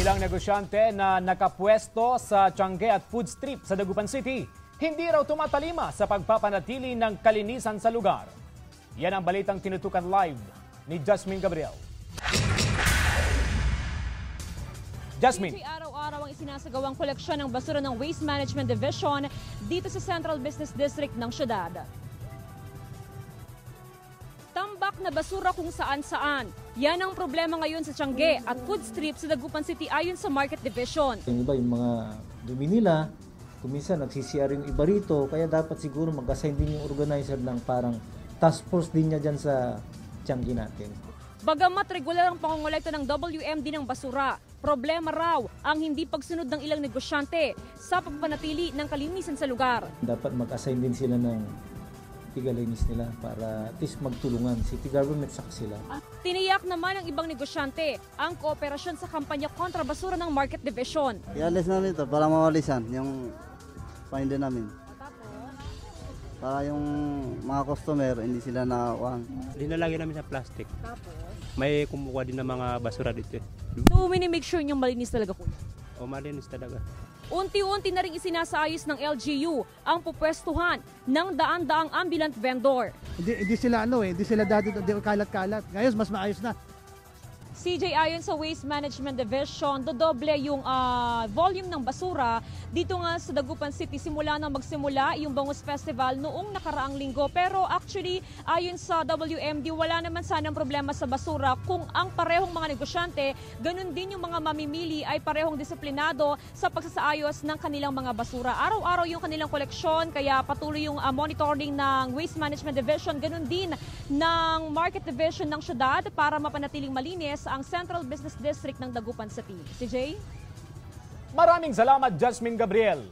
Ilang negosyante na nakapwesto sa Tiangge at Food Strip sa Dagupan City, hindi raw tumatalima sa pagpapanatili ng kalinisan sa lugar. Yan ang balitang tinutukan live ni Jasmine Gabriel. Jasmine. Araw-araw ang isinasagawang koleksyon ng basura ng Waste Management Division dito sa Central Business District ng syudad. Tambak na basura kung saan-saan. Yan ang problema ngayon sa Tiangge at Food Strip sa Dagupan City ayon sa Market Division. Yung iba, yung mga dumi nila, kuminsan nagsisiyar yung iba rito, kaya dapat siguro mag-assign din yung organizer ng parang task force din niya dyan sa Tiangge natin. Bagamat regular ang pangongolekta ng WMD ng basura, problema raw ang hindi pagsunod ng ilang negosyante sa pagpanatili ng kalinisan sa lugar. Dapat mag-assign din sila ng tigalinis nila para at least magtulungan, city government saka sila. Tiniyak naman ng ibang negosyante ang kooperasyon sa kampanya kontra basura ng Market Division. I-alis namin ito para mawalisan yung finder namin. Para yung mga customer hindi sila nakawang. Linalagay namin sa plastic. May kumukuha din ng mga basura dito. So, minimake sure niyong malinis talaga po. O malinis talaga. Unti-unti na rin isinasayos ng LGU ang pupwestuhan ng daan-daang ambulant vendor. Hindi sila hindi sila dati kalat-kalat. Ngayon mas maayos na. CJ, ayon sa Waste Management Division, dodoble yung volume ng basura dito nga sa Dagupan City. Simula nang magsimula yung Bangus Festival noong nakaraang linggo. Pero actually, ayon sa WMD, wala naman sanang problema sa basura kung ang parehong mga negosyante, ganun din yung mga mamimili ay parehong disiplinado sa pagsasaayos ng kanilang mga basura. Araw-araw yung kanilang koleksyon, kaya patuloy yung monitoring ng Waste Management Division, ganun din ng Market Division ng syudad para mapanatiling malinis ang Central Business District ng Dagupan City. CJ? Maraming salamat, Jasmine Gabriel.